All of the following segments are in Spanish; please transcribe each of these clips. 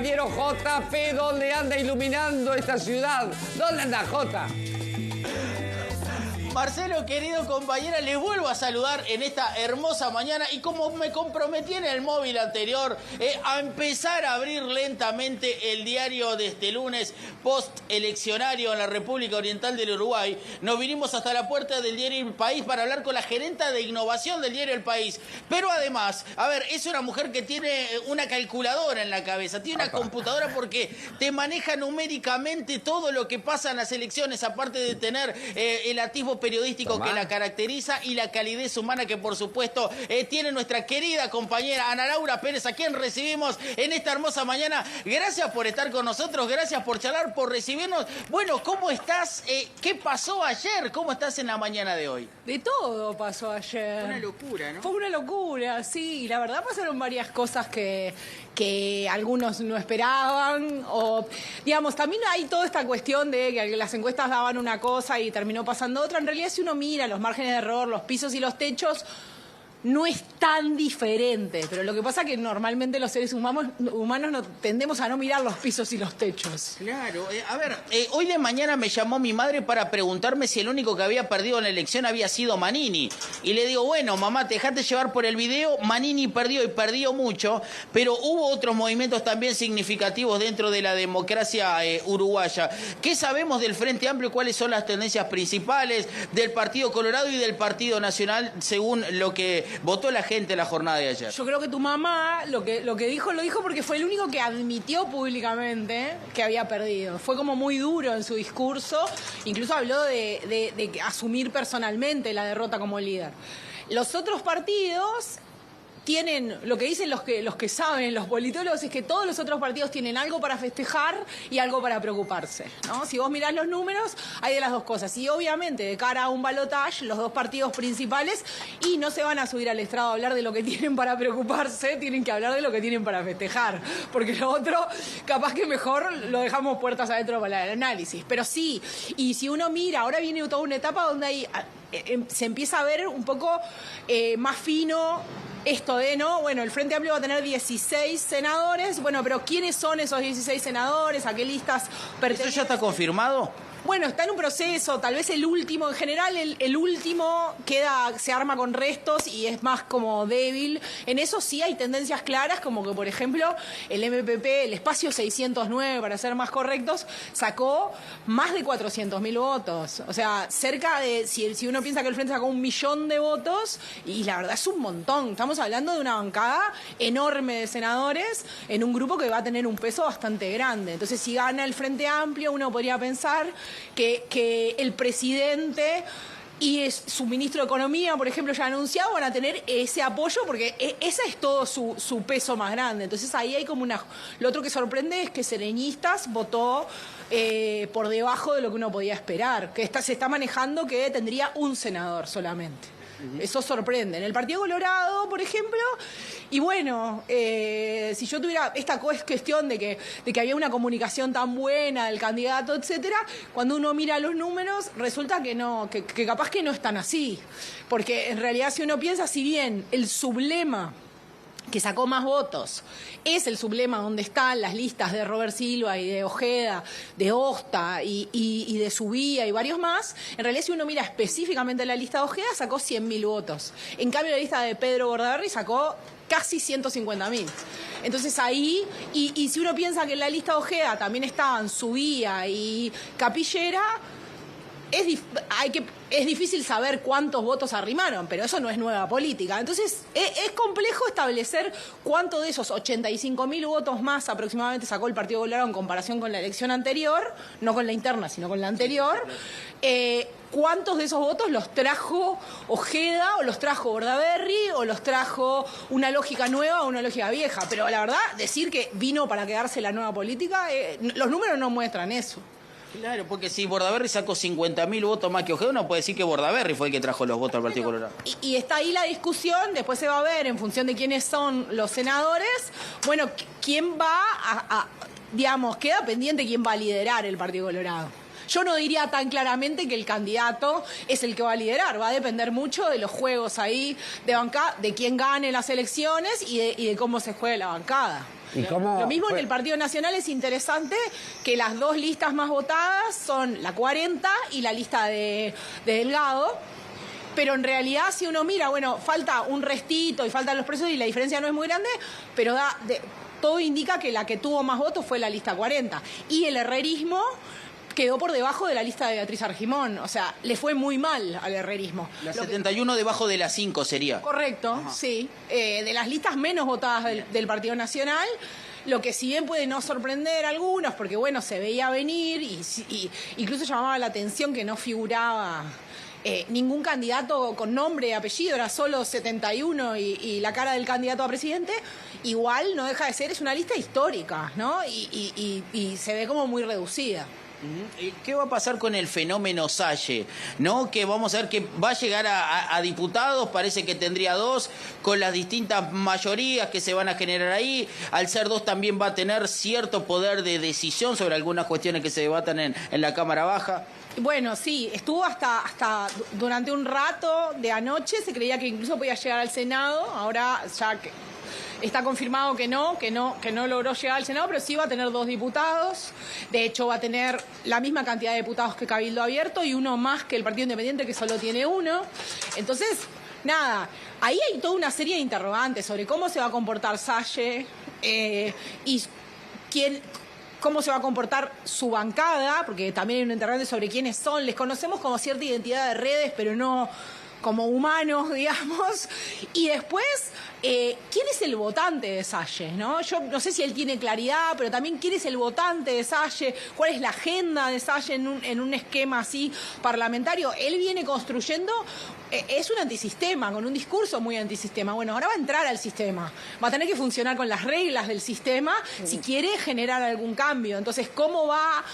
compañero JP, ¿dónde anda iluminando esta ciudad? ¿Dónde anda J? Marcelo, querido compañera, les vuelvo a saludar en esta hermosa mañana y como me comprometí en el móvil anterior, a empezar a abrir lentamente el diario de este lunes post-eleccionario en la República Oriental del Uruguay, nos vinimos hasta la puerta del diario El País para hablar con la gerenta de innovación del diario El País. Pero además, a ver, es una mujer que tiene una calculadora en la cabeza, tiene una computadora porque te maneja numéricamente todo lo que pasa en las elecciones, aparte de tener el atisbo periodístico que la caracteriza y la calidez humana que por supuesto tiene nuestra querida compañera Ana Laura Pérez, a quien recibimos en esta hermosa mañana. Gracias por estar con nosotros, gracias por charlar, por recibirnos. Bueno, ¿cómo estás? ¿Qué pasó ayer? ¿Cómo estás en la mañana de hoy? De todo pasó ayer. Fue una locura, ¿no? Fue una locura, sí. La verdad pasaron varias cosas que algunos no esperaban. O, digamos, también hay toda esta cuestión de que las encuestas daban una cosa y terminó pasando otra. En realidad, si uno mira los márgenes de error, los pisos y los techos, no es tan diferente, pero lo que pasa es que normalmente los seres humanos tendemos a no mirar los pisos y los techos. Claro, a ver, hoy de mañana me llamó mi madre para preguntarme si el único que había perdido en la elección había sido Manini. Y le digo, bueno, mamá, te dejaste llevar por el video, Manini perdió y perdió mucho, pero hubo otros movimientos también significativos dentro de la democracia uruguaya. ¿Qué sabemos del Frente Amplio? ¿Cuáles son las tendencias principales del Partido Colorado y del Partido Nacional según lo que votó la gente en la jornada de ayer? Yo creo que tu mamá lo que dijo, lo dijo porque fue el único que admitió públicamente que había perdido. Fue como muy duro en su discurso, incluso habló de asumir personalmente la derrota como líder. Los otros partidos tienen, lo que dicen los que saben, los politólogos, es que todos los otros partidos tienen algo para festejar y algo para preocuparse, ¿no? Si vos mirás los números, hay de las dos cosas. Y obviamente, de cara a un balotaje, los dos partidos principales, y no se van a subir al estrado a hablar de lo que tienen para preocuparse, tienen que hablar de lo que tienen para festejar. Porque lo otro, capaz que mejor lo dejamos puertas adentro para el análisis. Pero sí, y si uno mira, ahora viene toda una etapa donde se empieza a ver un poco más fino esto de, ¿no? Bueno, el Frente Amplio va a tener 16 senadores. Bueno, pero ¿quiénes son esos 16 senadores? ¿A qué listas pertenecen? ¿Eso ya está confirmado? Bueno, está en un proceso, tal vez el último, en general el último se arma con restos y es más como débil. En eso sí hay tendencias claras, como que por ejemplo el MPP, el espacio 609 para ser más correctos, sacó más de 400.000 votos. O sea, cerca de, si uno piensa que el Frente sacó 1 millón de votos, y la verdad es un montón. Estamos hablando de una bancada enorme de senadores en un grupo que va a tener un peso bastante grande. Entonces, si gana el Frente Amplio, uno podría pensar que el presidente y su ministro de Economía, por ejemplo, ya anunciado, van a tener ese apoyo porque ese es todo su peso más grande. Entonces ahí hay como una... Lo otro que sorprende es que Sereñistas votó por debajo de lo que uno podía esperar, que se está manejando que tendría un senador solamente. Eso sorprende. En el Partido Colorado, por ejemplo, y bueno, si yo tuviera esta cuestión de que había una comunicación tan buena del candidato, etcétera, cuando uno mira los números, resulta que no, que capaz que no están así. Porque en realidad, si uno piensa, si bien el sublema que sacó más votos es el sublema donde están las listas de Robert Silva y de Ojeda, de Osta y de Subía y varios más, en realidad si uno mira específicamente la lista de Ojeda sacó 100.000 votos. En cambio la lista de Pedro Bordaberry sacó casi 150.000. Entonces ahí, y si uno piensa que en la lista de Ojeda también estaban Subía y Capillera, es difícil saber cuántos votos arrimaron, pero eso no es nueva política. Entonces, es complejo establecer cuánto de esos 85.000 votos más aproximadamente sacó el Partido Colorado en comparación con la elección anterior, no con la interna, sino con la anterior. ¿Cuántos de esos votos los trajo Ojeda, o los trajo Bordaberry, o los trajo una lógica nueva o una lógica vieja? Pero la verdad, decir que vino para quedarse la nueva política, los números no muestran eso. Claro, porque si Bordaberry sacó 50.000 votos más que Ojeda, uno puede decir que Bordaberry fue el que trajo los votos al Partido Colorado. Y está ahí la discusión, después se va a ver en función de quiénes son los senadores, bueno, quién va digamos, queda pendiente quién va a liderar el Partido Colorado. Yo no diría tan claramente que el candidato es el que va a liderar, va a depender mucho de los juegos ahí de bancada, de quién gane las elecciones y de cómo se juegue la bancada. ¿Y cómo Lo mismo fue? en el Partido Nacional es interesante que las dos listas más votadas son la 40 y la lista de Delgado. Pero en realidad, si uno mira, bueno, falta un restito y faltan los presos y la diferencia no es muy grande, pero todo indica que la que tuvo más votos fue la lista 40. Y el herrerismo quedó por debajo de la lista de Beatriz Argimón. O sea, le fue muy mal al herrerismo. La 71 debajo de la 5 sería. Correcto, sí. De las listas menos votadas del Partido Nacional, lo que si bien puede no sorprender a algunos, porque bueno, se veía venir y incluso llamaba la atención que no figuraba ningún candidato con nombre y apellido, era solo 71 y la cara del candidato a presidente, igual no deja de ser, es una lista histórica, ¿no? Y se ve como muy reducida. ¿Qué va a pasar con el fenómeno Salle? ¿No? Que vamos a ver que va a llegar a diputados, parece que tendría 2, con las distintas mayorías que se van a generar ahí. Al ser 2 también va a tener cierto poder de decisión sobre algunas cuestiones que se debatan en la Cámara Baja. Bueno, sí, estuvo hasta durante un rato de anoche, se creía que incluso podía llegar al Senado, ahora ya está confirmado que no logró llegar al Senado, pero sí va a tener 2 diputados. De hecho, va a tener la misma cantidad de diputados que Cabildo Abierto y uno más que el Partido Independiente, que solo tiene 1. Entonces, nada, ahí hay toda una serie de interrogantes sobre cómo se va a comportar Salle y cómo se va a comportar su bancada, porque también hay un interrogante sobre quiénes son. Les conocemos como cierta identidad de redes, pero no como humanos, digamos. Y después, ¿quién es el votante de Salle? ¿No? Yo no sé si él tiene claridad, pero también quién es el votante de Salle, cuál es la agenda de Salle en un esquema así parlamentario. Él viene construyendo, es un antisistema, con un discurso muy antisistema. Bueno, ahora va a entrar al sistema, va a tener que funcionar con las reglas del sistema si quiere generar algún cambio. Entonces, ¿cómo va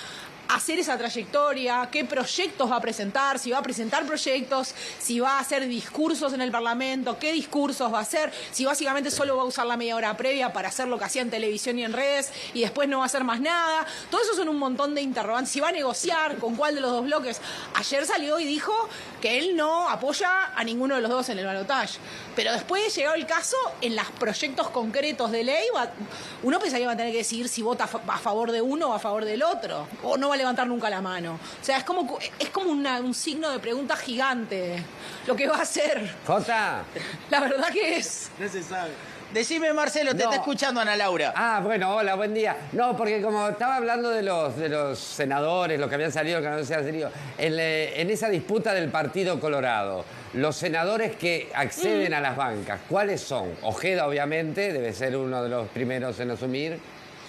hacer esa trayectoria? ¿Qué proyectos va a presentar? Si va a presentar proyectos, si va a hacer discursos en el Parlamento, qué discursos va a hacer, si básicamente solo va a usar la media hora previa para hacer lo que hacía en televisión y en redes y después no va a hacer más nada. Todo eso son un montón de interrogantes. Si va a negociar con cuál de los 2 bloques. Ayer salió y dijo que él no apoya a ninguno de los 2 en el balotaje. Pero después, llegado el caso, en los proyectos concretos de ley, uno pensaría que va a tener que decidir si vota a favor de uno o a favor del otro, o no va a levantar nunca la mano. O sea, es como un signo de pregunta gigante lo que va a hacer. Jota. La verdad que es. No se sabe. Decime, Marcelo, te está escuchando Ana Laura. Ah, bueno, hola, buen día. No, porque como estaba hablando de los senadores, los que habían salido, los que no habían salido, en esa disputa del Partido Colorado, los senadores que acceden a las bancas, ¿cuáles son? Ojeda, obviamente, debe ser uno de los primeros en asumir.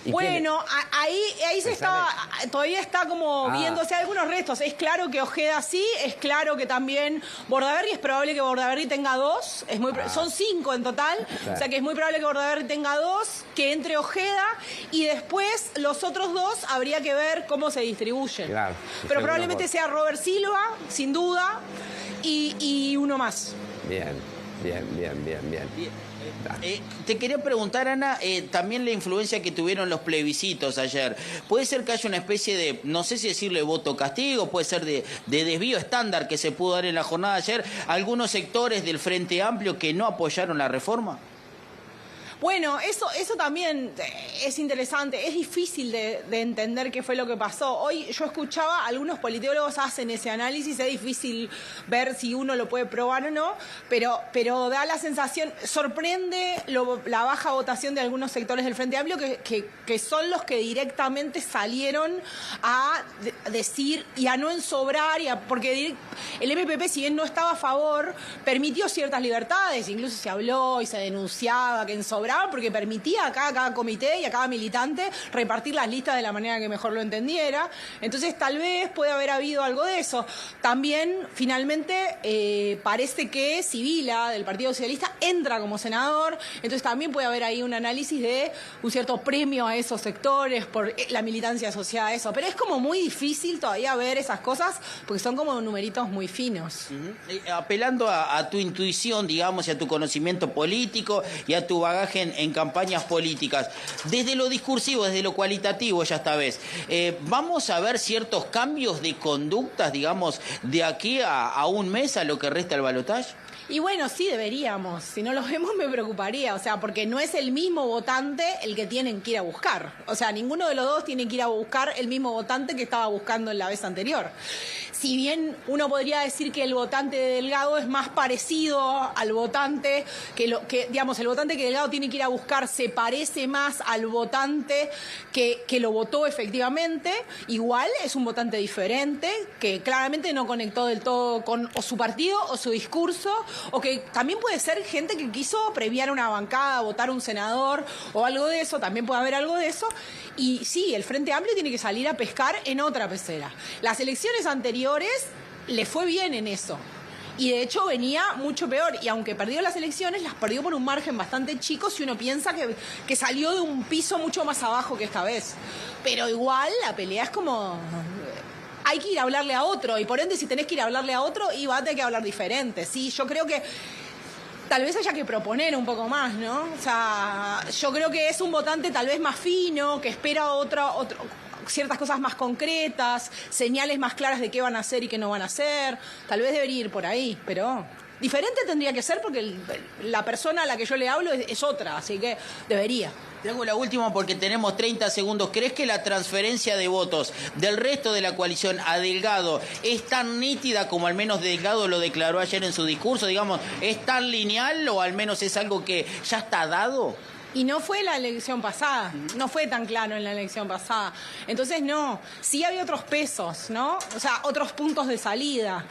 Bueno, ahí se está, todavía está como viéndose algunos restos. Es claro que Ojeda sí, es claro que también Bordaberry, es probable que Bordaberry tenga 2, son 5 en total, o sea que es muy probable que Bordaberry tenga 2, que entre Ojeda y después los otros 2 habría que ver cómo se distribuyen. Claro, pero probablemente sea Robert Silva, sin duda, y uno más. Bien. Te quería preguntar, Ana, también la influencia que tuvieron los plebiscitos ayer. ¿Puede ser que haya una especie de, no sé si decirle voto castigo, puede ser de desvío estándar que se pudo dar en la jornada de ayer? ¿Algunos sectores del Frente Amplio que no apoyaron la reforma? Bueno, eso también es interesante. Es difícil de entender qué fue lo que pasó. Hoy yo escuchaba, algunos politólogos hacen ese análisis, es difícil ver si uno lo puede probar o no, pero da la sensación, sorprende la baja votación de algunos sectores del Frente Amplio que son los que directamente salieron a decir y a no ensobrar, porque el MPP, si bien no estaba a favor, permitió ciertas libertades, incluso se habló y se denunciaba que ensobraba, porque permitía a cada comité y a cada militante repartir las listas de la manera que mejor lo entendiera. Entonces tal vez puede haber habido algo de eso. También finalmente parece que Sibila del Partido Socialista entra como senador, entonces también puede haber ahí un análisis de un cierto premio a esos sectores por la militancia asociada a eso, pero es como muy difícil todavía ver esas cosas porque son como numeritos muy finos. Apelando a tu intuición, digamos, y a tu conocimiento político y a tu bagaje en campañas políticas, desde lo discursivo, desde lo cualitativo ya esta vez, ¿vamos a ver ciertos cambios de conductas, digamos, de aquí a un mes a lo que resta el balotaje? Y bueno, sí deberíamos. Si no lo vemos me preocuparía. O sea, porque no es el mismo votante el que tienen que ir a buscar. O sea, ninguno de los dos tiene que ir a buscar el mismo votante que estaba buscando en la vez anterior. Si bien uno podría decir que el votante de Delgado es más parecido al votante digamos, el votante que Delgado tiene que ir a buscar se parece más al votante que lo votó efectivamente, igual es un votante diferente, que claramente no conectó del todo con o su partido o su discurso, o que también puede ser gente que quiso previar una bancada, votar un senador o algo de eso, también puede haber algo de eso. Y sí, el Frente Amplio tiene que salir a pescar en otra pecera. Las elecciones anteriores le fue bien en eso. Y de hecho venía mucho peor. Y aunque perdió las elecciones, las perdió por un margen bastante chico si uno piensa que salió de un piso mucho más abajo que esta vez. Pero igual la pelea es como... Hay que ir a hablarle a otro. Y por ende, si tenés que ir a hablarle a otro, y va a tener que hablar diferente. Sí, yo creo que tal vez haya que proponer un poco más, ¿no? O sea, yo creo que es un votante tal vez más fino, que espera ciertas cosas más concretas, señales más claras de qué van a hacer y qué no van a hacer. Tal vez debería ir por ahí, pero diferente tendría que ser porque la persona a la que yo le hablo es otra, así que debería. Te hago la última porque tenemos 30 segundos. ¿Crees que la transferencia de votos del resto de la coalición a Delgado es tan nítida como al menos Delgado lo declaró ayer en su discurso? Digamos, ¿es tan lineal o al menos es algo que ya está dado? Y no fue la elección pasada, no fue tan claro en la elección pasada. Entonces, no, sí había otros pesos, ¿no? O sea, otros puntos de salida.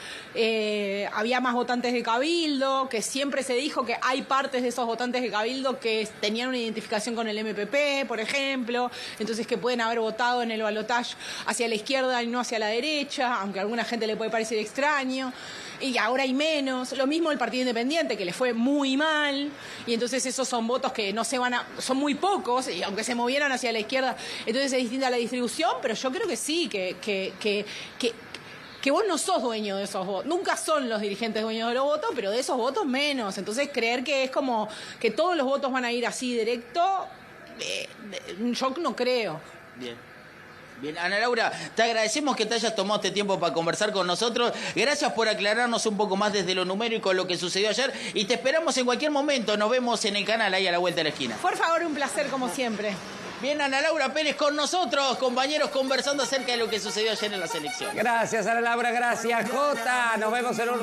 Había más votantes de Cabildo, que siempre se dijo que hay partes de esos votantes de Cabildo que tenían una identificación con el MPP, por ejemplo, entonces que pueden haber votado en el balotaje hacia la izquierda y no hacia la derecha, aunque a alguna gente le puede parecer extraño. Y ahora hay menos. Lo mismo el Partido Independiente, que le fue muy mal, y entonces esos son votos que no se van son muy pocos, y aunque se movieran hacia la izquierda, entonces es distinta la distribución, pero yo creo que sí, que vos no sos dueño de esos votos. Nunca son los dirigentes dueños de los votos, pero de esos votos menos. Entonces creer que es como que todos los votos van a ir así directo, yo no creo. Bien, Ana Laura, te agradecemos que te hayas tomado este tiempo para conversar con nosotros. Gracias por aclararnos un poco más desde lo numérico lo que sucedió ayer. Y te esperamos en cualquier momento. Nos vemos en el canal ahí a la vuelta de la esquina. Por favor, un placer como siempre. Bien, Ana Laura Pérez con nosotros, compañeros, conversando acerca de lo que sucedió ayer en las elecciones. Gracias, Ana Laura. Gracias, Jota. Nos vemos en un